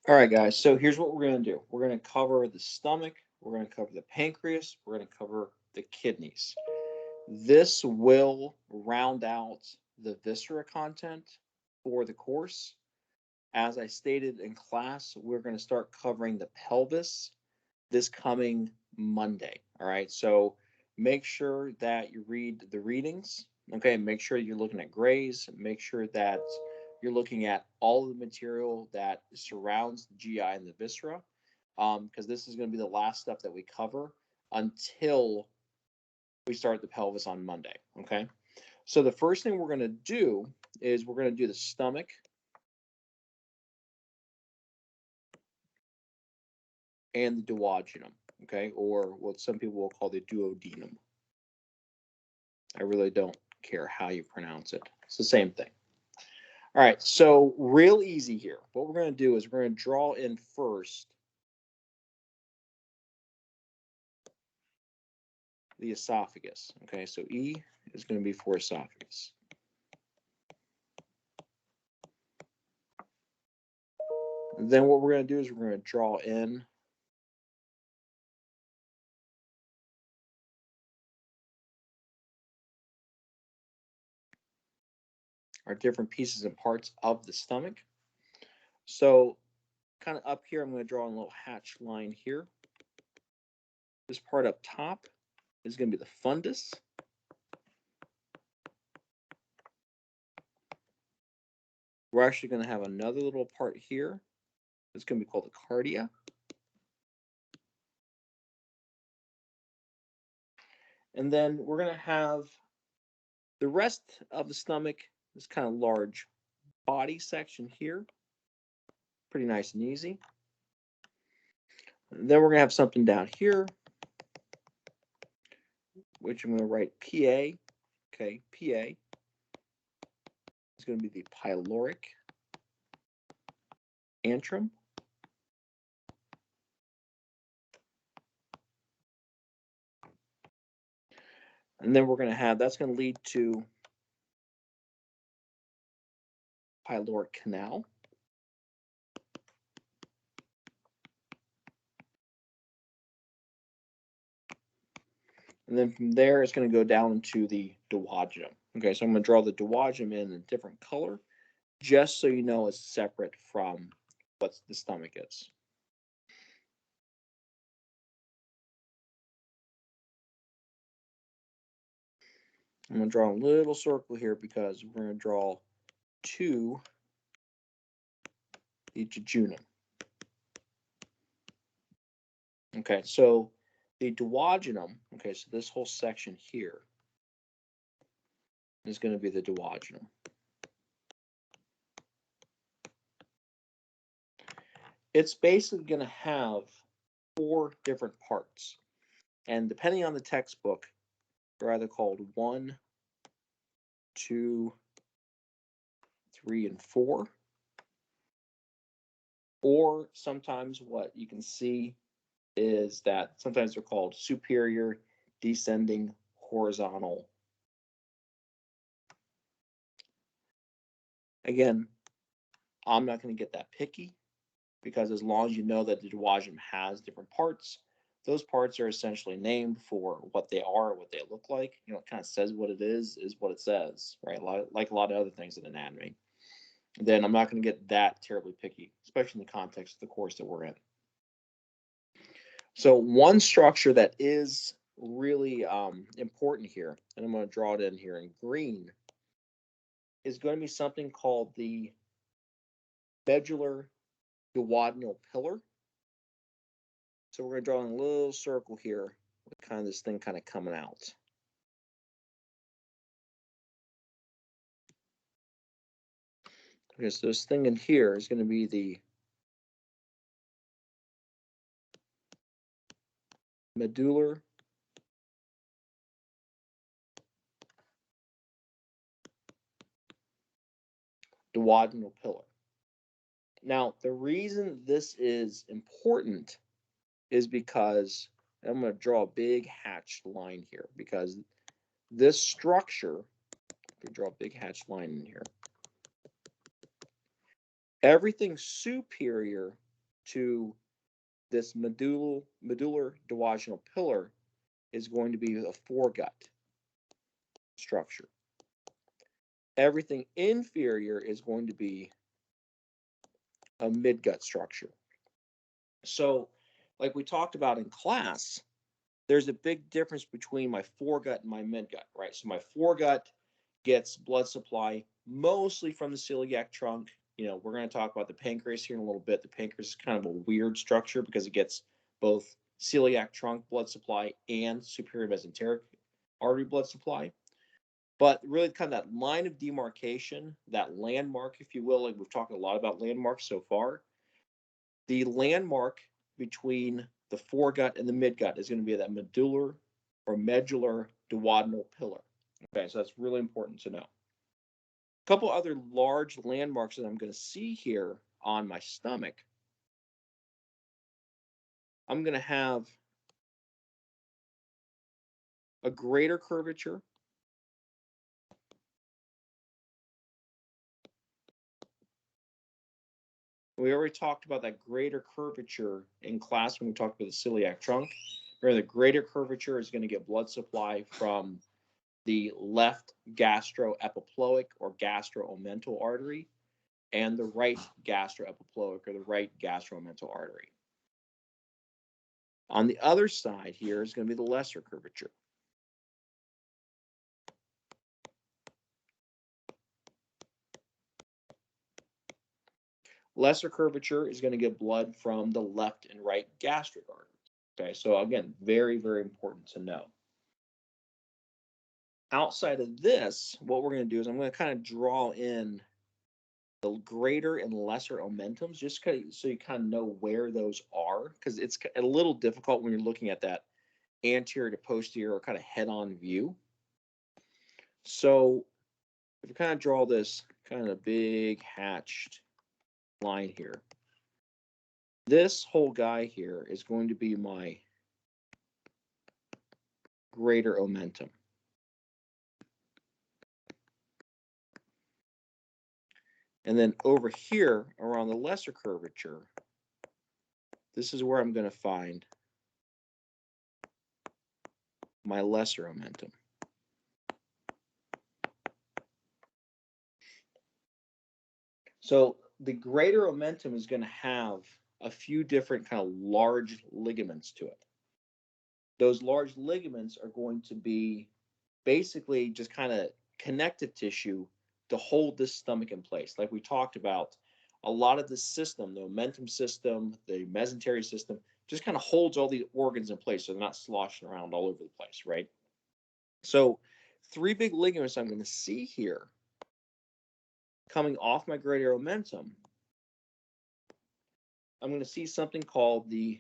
All right, guys, so here's what we're going to do. We're going to cover the stomach, we're going to cover the pancreas, we're going to cover the kidneys. This will round out the viscera content for the course. As I stated in class, we're going to start covering the pelvis this coming Monday. All right, so make sure that you read the readings. Okay, make sure you're looking at grays. Make sure that you're looking at all of the material that surrounds the GI and the viscera, because this is going to be the last stuff that we cover until we start the pelvis on Monday. Okay, so the first thing we're going to do is we're going to do the stomach. And the duodenum, okay, or what some people will call the duodenum. I really don't care how you pronounce it. It's the same thing. All right, so real easy here. What we're going to do is we're going to draw in first the esophagus. Okay, so E is going to be for esophagus. And then what we're going to do is we're going to draw in our different pieces and parts of the stomach. So kind of up here, I'm going to draw a little hatched line here. This part up top is going to be the fundus. We're actually going to have another little part here. It's going to be called the cardia. And then we're going to have the rest of the stomach, this kind of large body section here. Pretty nice and easy. And then we're going to have something down here, which I'm going to write PA. Okay, PA is going to be the pyloric antrum. And then we're going to have, that's going to lead to pyloric canal. And then from there, it's going to go down into the duodenum. Okay, so I'm going to draw the duodenum in a different color, just so you know it's separate from what the stomach is. I'm going to draw a little circle here because we're going to draw to the jejunum. Okay, so the duodenum, okay, so this whole section here is going to be the duodenum. It's basically going to have 4 different parts. And depending on the textbook, they're either called 1, 2, 3, and 4. Or sometimes what you can see is that sometimes they're called superior, descending, horizontal. Again, I'm not going to get that picky because as long as you know that the duodenum has different parts, those parts are essentially named for what they are, what they look like. You know, it kind of says what it is what it says, right? Like a lot of other things in anatomy. Then I'm not going to get that terribly picky, especially in the context of the course that we're in. So one structure that is really important here, and I'm going to draw it in here in green, is going to be something called the Bedular duodenal pillar. So we're going to draw in a little circle here with kind of this thing kind of coming out. Okay, so this thing in here is going to be the medular duodenal pillar. Now, the reason this is important is because I'm going to draw a big hatched line here because this structure, if we draw a big hatched line in here, everything superior to this medular duodenal pillar is going to be a foregut structure. Everything inferior is going to be a midgut structure. So, like we talked about in class, there's a big difference between my foregut and my midgut, right? So my foregut gets blood supply mostly from the celiac trunk. You know, we're going to talk about the pancreas here in a little bit. The pancreas is kind of a weird structure because it gets both celiac trunk blood supply and superior mesenteric artery blood supply. But really kind of that line of demarcation, that landmark, if you will, like we've talked a lot about landmarks so far, the landmark between the foregut and the midgut is going to be that medular or medular duodenal pillar. Okay, so that's really important to know. A couple other large landmarks that I'm going to see here on my stomach. I'm going to have a greater curvature. We already talked about that greater curvature in class when we talked about the celiac trunk, where the greater curvature is going to get blood supply from the left gastroepiploic or gastro-omental artery and the right gastroepiploic or the right gastro-omental artery. On the other side here is going to be the lesser curvature. Lesser curvature is going to get blood from the left and right gastric arteries. Okay, so again, very, very important to know. Outside of this, what we're going to do is I'm going to kind of draw in the greater and lesser omentums, just so you kind of know where those are, because it's a little difficult when you're looking at that anterior to posterior or kind of head-on view. So if you kind of draw this kind of big hatched line here, this whole guy here is going to be my greater omentum. And then over here around the lesser curvature, this is where I'm going to find my lesser omentum. So the greater omentum is going to have a few different kind of large ligaments to it. Those large ligaments are going to be basically just kind of connective tissue to hold this stomach in place. Like we talked about, a lot of the system, the omentum system, the mesenteric system, just kind of holds all the organs in place so they're not sloshing around all over the place, right? So 3 big ligaments I'm going to see here coming off my greater omentum. I'm going to see something called the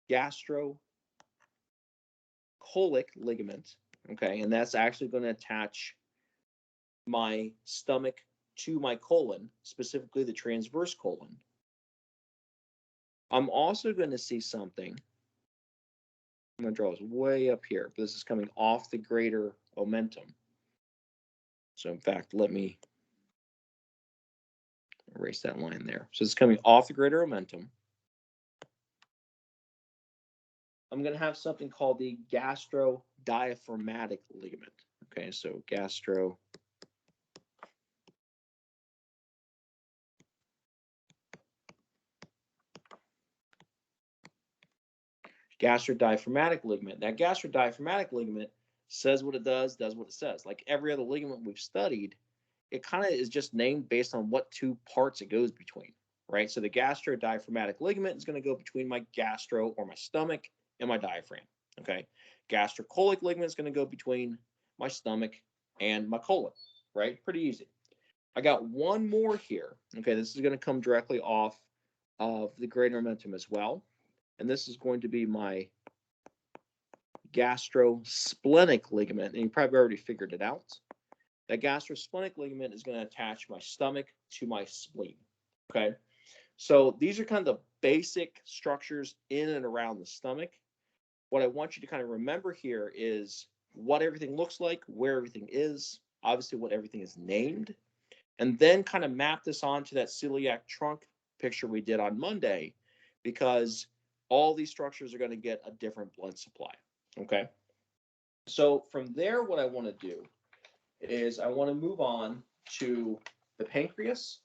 Gastrocolic Ligament, okay, and that's actually going to attach my stomach to my colon, specifically the transverse colon. I'm also going to see something. I'm going to draw this way up here, but this is coming off the greater omentum. So in fact, let me erase that line there. So it's coming off the greater omentum. I'm going to have something called the Gastrodiaphragmatic Ligament. Okay, so gastrodiaphragmatic ligament. That gastrodiaphragmatic ligament says what it does what it says. Like every other ligament we've studied, it kind of is just named based on what 2 parts it goes between, right? So the gastrodiaphragmatic ligament is going to go between my gastro or my stomach and my diaphragm, okay? Gastrocolic ligament is going to go between my stomach and my colon, right? Pretty easy. I got one more here, okay? This is going to come directly off of the greater omentum as well. And this is going to be my Gastrosplenic Ligament. And you probably already figured it out. That Gastrosplenic Ligament is going to attach my stomach to my spleen. Okay. So these are kind of the basic structures in and around the stomach. What I want you to kind of remember here is what everything looks like, where everything is, obviously what everything is named, and then kind of map this onto that celiac trunk picture we did on Monday, because all these structures are going to get a different blood supply. Okay. So from there, what I want to do is I want to move on to the pancreas.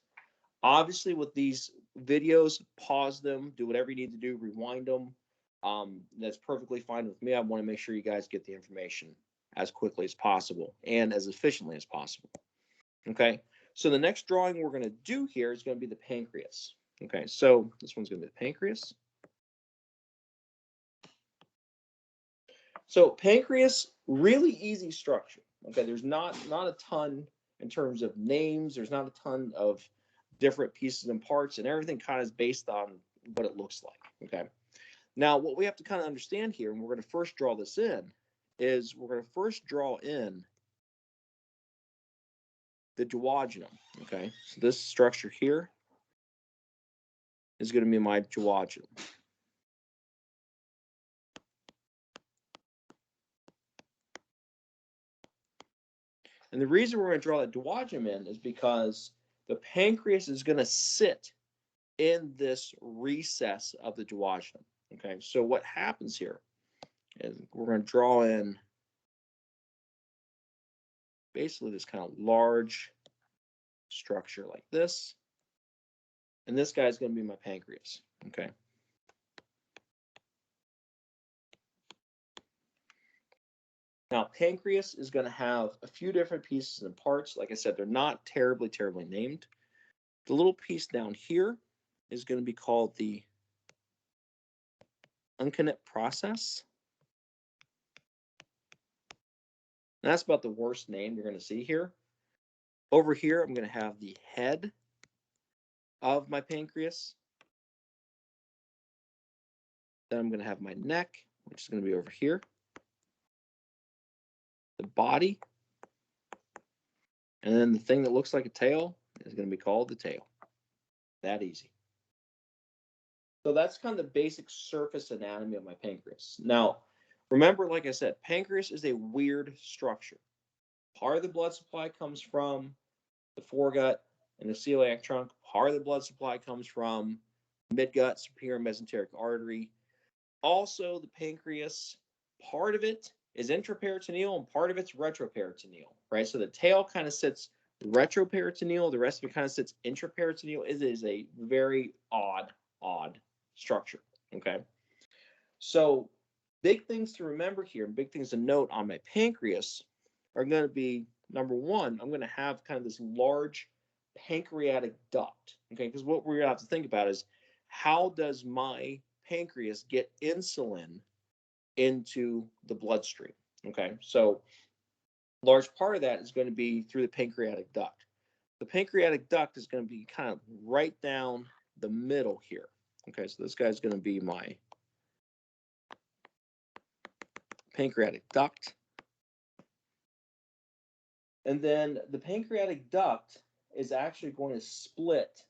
Obviously, with these videos, pause them, do whatever you need to do, rewind them. That's perfectly fine with me. I want to make sure you guys get the information as quickly as possible and as efficiently as possible. Okay, so the next drawing we're going to do here is going to be the pancreas. Okay, so this one's going to be the pancreas. So pancreas, really easy structure. Okay, there's not a ton in terms of names. There's not a ton of different pieces and parts, and everything kind of is based on what it looks like. Okay. Now, what we have to kind of understand here, and we're going to first draw this in, is we're going to first draw in the duodenum. Okay, so this structure here is going to be my duodenum. And the reason we're going to draw that duodenum in is because the pancreas is going to sit in this recess of the duodenum. Okay, so what happens here is we're going to draw in basically this kind of large structure like this. And this guy is going to be my pancreas. Okay. Now, pancreas is going to have a few different pieces and parts. Like I said, they're not terribly named. The little piece down here is going to be called the uncinate process. And that's about the worst name you're going to see here. Over here, I'm going to have the head of my pancreas. Then I'm going to have my neck, which is going to be over here. The body. And then the thing that looks like a tail is going to be called the tail. That easy. So that's kind of the basic surface anatomy of my pancreas. Now, remember, like I said, pancreas is a weird structure. Part of the blood supply comes from the foregut and the celiac trunk. Part of the blood supply comes from midgut, superior mesenteric artery. Also, the pancreas, part of it is intraperitoneal and part of it's retroperitoneal, right? So the tail kind of sits retroperitoneal, the rest of it kind of sits intraperitoneal. It is a very odd structure, okay? So big things to remember here and big things to note on my pancreas are going to be, number one, I'm going to have kind of this large pancreatic duct, okay? Because what we're going to have to think about is, how does my pancreas get insulin into the bloodstream? Okay, so a large part of that is going to be through the pancreatic duct. The pancreatic duct is going to be kind of right down the middle here. Okay, so this guy's going to be my pancreatic duct. And then the pancreatic duct is actually going to split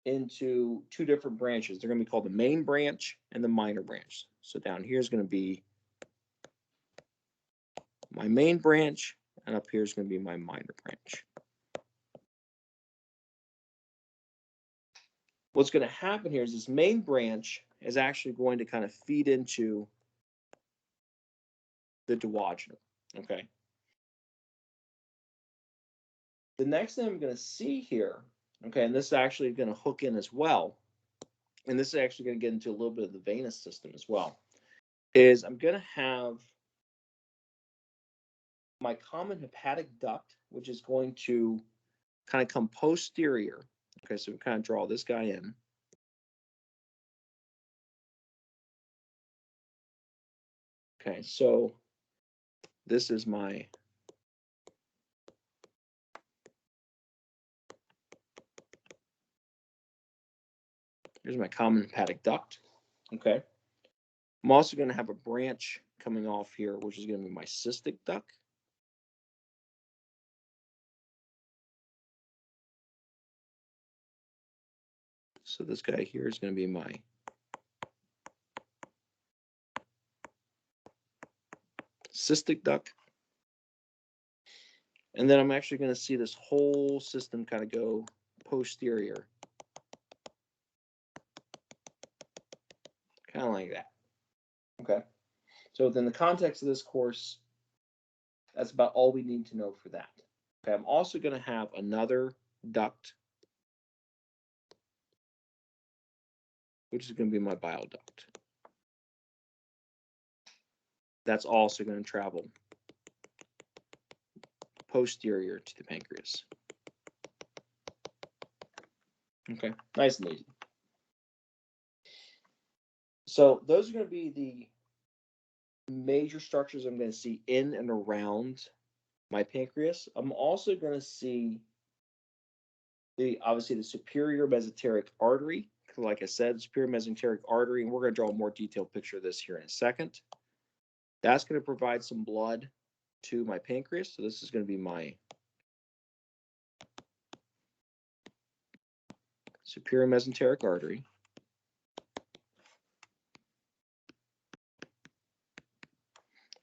into two different branches. They're going to be called the main branch and the minor branch. So down here is going to be my main branch, and up here is going to be my minor branch. What's going to happen here is this main branch is actually going to kind of feed into the duodenum, okay? The next thing I'm going to see here, okay, and this is actually going to hook in as well, and this is actually going to get into a little bit of the venous system as well, is I'm going to have my common hepatic duct, which is going to kind of come posterior. Okay, so we kind of draw this guy in. Okay, so this is my here's my common hepatic duct. Okay, I'm also going to have a branch coming off here, which is going to be my cystic duct. So this guy here is going to be my cystic duct. And then I'm actually going to see this whole system kind of go posterior kind of like that. Okay. So within the context of this course, that's about all we need to know for that. Okay, I'm also going to have another duct, which is going to be my bile duct. That's also going to travel posterior to the pancreas. Okay, nice and easy. So those are going to be the major structures I'm going to see in and around my pancreas. I'm also going to see obviously the superior mesenteric artery. Like I said, superior mesenteric artery, and we're going to draw a more detailed picture of this here in a second. That's going to provide some blood to my pancreas. So this is going to be my superior mesenteric artery.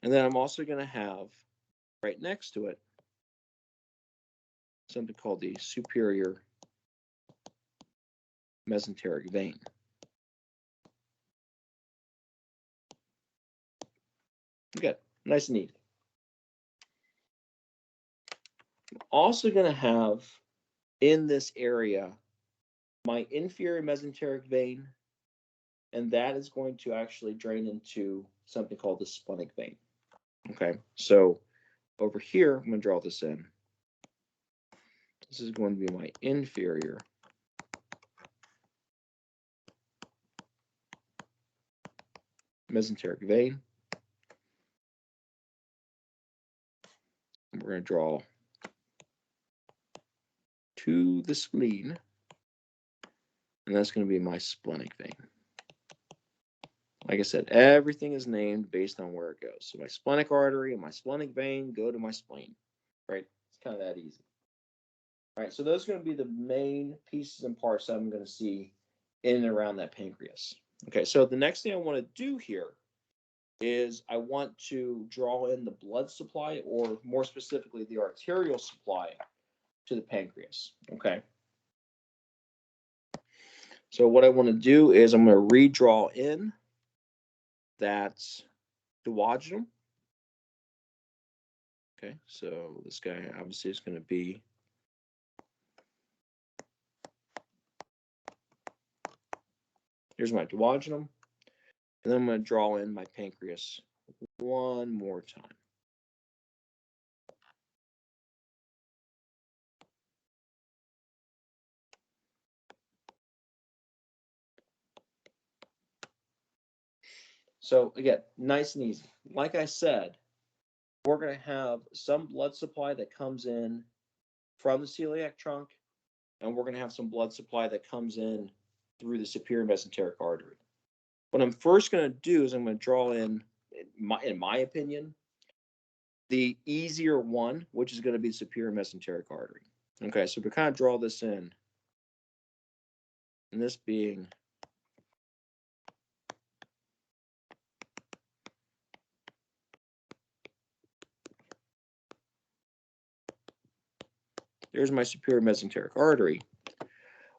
And then I'm also going to have right next to it something called the superior mesenteric vein. Good, nice and easy. I'm also going to have in this area my inferior mesenteric vein, and that is going to actually drain into something called the splenic vein. Okay, so over here, I'm going to draw this in. This is going to be my inferior mesenteric vein. And we're going to draw to the spleen, and that's going to be my splenic vein. Like I said, everything is named based on where it goes. So my splenic artery and my splenic vein go to my spleen, right? It's kind of that easy. All right, so those are going to be the main pieces and parts that I'm going to see in and around that pancreas. Okay, so the next thing I want to do here is I want to draw in the blood supply, or more specifically, the arterial supply to the pancreas. Okay. So what I want to do is I'm going to redraw in that duodenum. Okay, so this guy obviously is going to be here's my duodenum, and then I'm going to draw in my pancreas one more time. So again, nice and easy. Like I said, we're going to have some blood supply that comes in from the celiac trunk, and we're going to have some blood supply that comes in through the superior mesenteric artery. What I'm first going to do is I'm going to draw in my opinion, the easier one, which is going to be the superior mesenteric artery. Okay, so we kind of draw this in, and this being there's my superior mesenteric artery.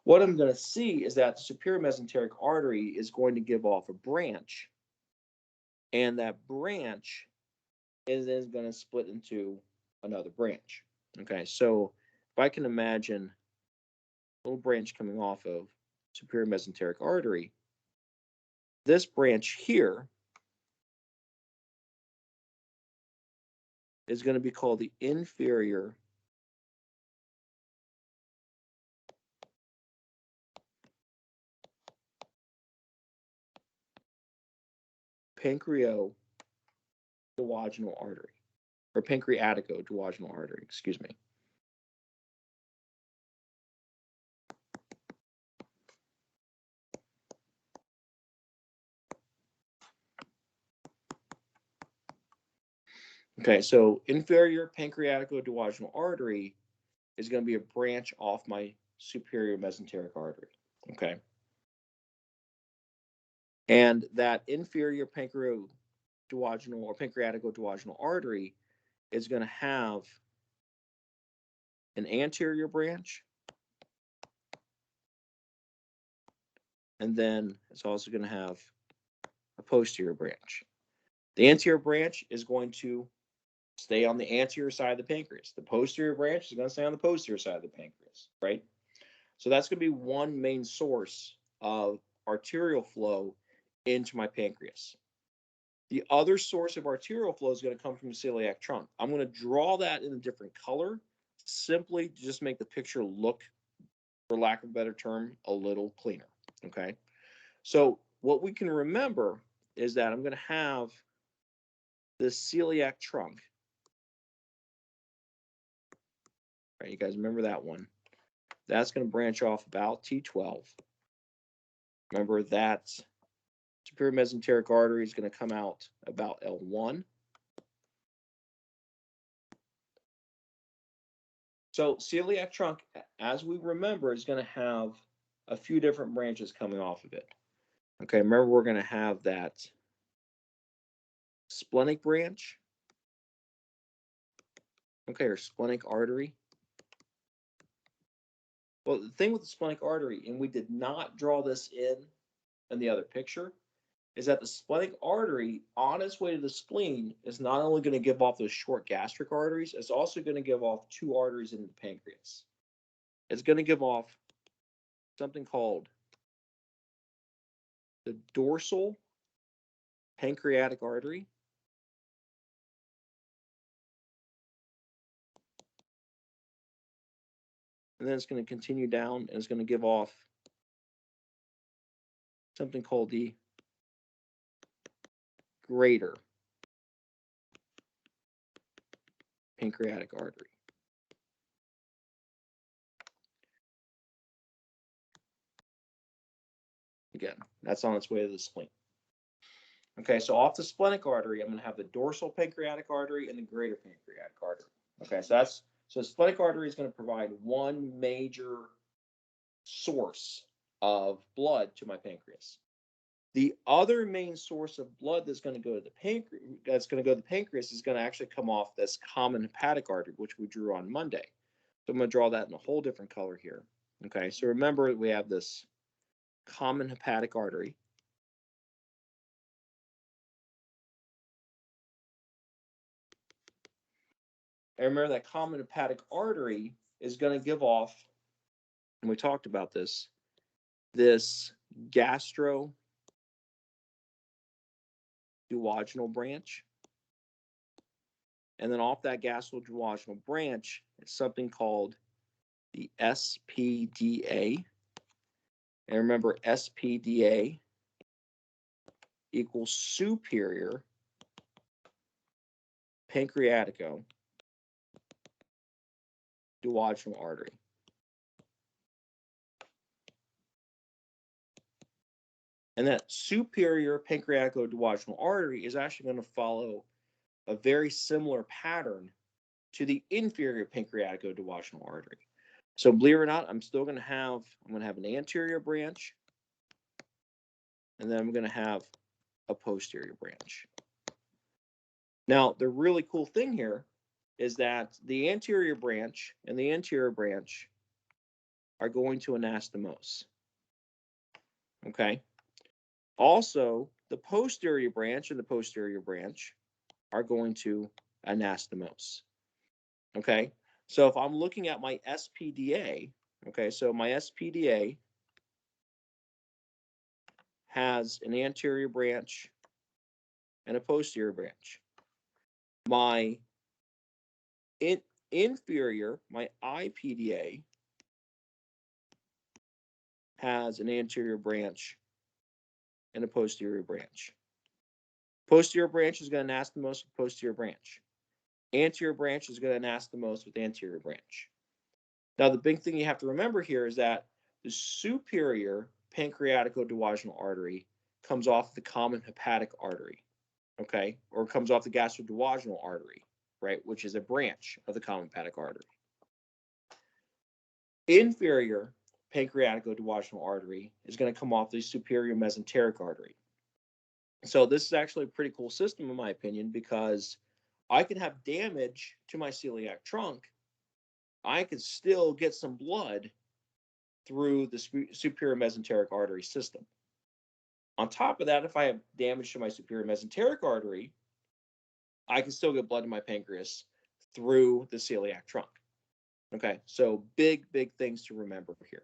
What I'm going to see is that the superior mesenteric artery is going to give off a branch, and that branch is then going to split into another branch. Okay, so if I can imagine a little branch coming off of superior mesenteric artery, this branch here is going to be called the inferior Pancreaduodenal artery, or Pancreatico-duodenal artery, excuse me. Okay, so inferior Pancreatico-duodenal artery is going to be a branch off my superior mesenteric artery, okay? And that inferior Pancreatico-duodenal or Pancreatico-duodenal artery is going to have an anterior branch, and then it's also going to have a posterior branch. The anterior branch is going to stay on the anterior side of the pancreas. The posterior branch is going to stay on the posterior side of the pancreas, right? So that's going to be one main source of arterial flow into my pancreas. The other source of arterial flow is going to come from the celiac trunk. I'm going to draw that in a different color, simply to just make the picture look, for lack of a better term, a little cleaner, okay? So what we can remember is that I'm going to have this celiac trunk. Right, you guys remember that one. That's going to branch off about T12. Remember that superior mesenteric artery is going to come out about L1. So celiac trunk, as we remember, is going to have a few different branches coming off of it. Okay, remember we're going to have that splenic branch, okay, or splenic artery. Well, the thing with the splenic artery, and we did not draw this in the other picture, is that the splenic artery on its way to the spleen is not only going to give off those short gastric arteries, it's also going to give off two arteries into the pancreas. It's going to give off something called the dorsal pancreatic artery, and then it's going to continue down and it's going to give off something called the greater pancreatic artery. Again, that's on its way to the spleen. Okay, so off the splenic artery, I'm going to have the dorsal pancreatic artery and the greater pancreatic artery. Okay, so splenic artery is going to provide one major source of blood to my pancreas. The other main source of blood that's going to go to the pancreas, is going to actually come off this common hepatic artery, which we drew on Monday. So I'm going to draw that in a whole different color here. Okay, so remember we have this common hepatic artery. And remember that common hepatic artery is going to give off, and we talked about this gastroduodenal branch. And then off that gastroduodenal branch, it's something called the SPDA. And remember, SPDA equals superior pancreatico duodenal artery. And that superior pancreatico-duodenal artery is actually going to follow a very similar pattern to the inferior pancreatico-duodenal artery. So believe it or not, I'm going to have an anterior branch, and then I'm going to have a posterior branch. Now, the really cool thing here is that the anterior branch and the anterior branch are going to anastomose. Okay. Also, the posterior branch and the posterior branch are going to anastomose. Okay. So if I'm looking at my SPDA, okay, so my SPDA has an anterior branch and a posterior branch. My inferior, my IPDA, has an anterior branch and a posterior branch. Posterior branch is going to anastomose with posterior branch. Anterior branch is going to anastomose with anterior branch. Now, the big thing you have to remember here is that the superior pancreatico-duodenal artery comes off the common hepatic artery, okay, or comes off the gastroduodenal artery, right, which is a branch of the common hepatic artery. Inferior pancreatico-duodenal artery is going to come off the superior mesenteric artery. So this is actually a pretty cool system, in my opinion, because I can have damage to my celiac trunk. I could still get some blood through the superior mesenteric artery system. On top of that, if I have damage to my superior mesenteric artery, I can still get blood to my pancreas through the celiac trunk. Okay, so big things to remember here.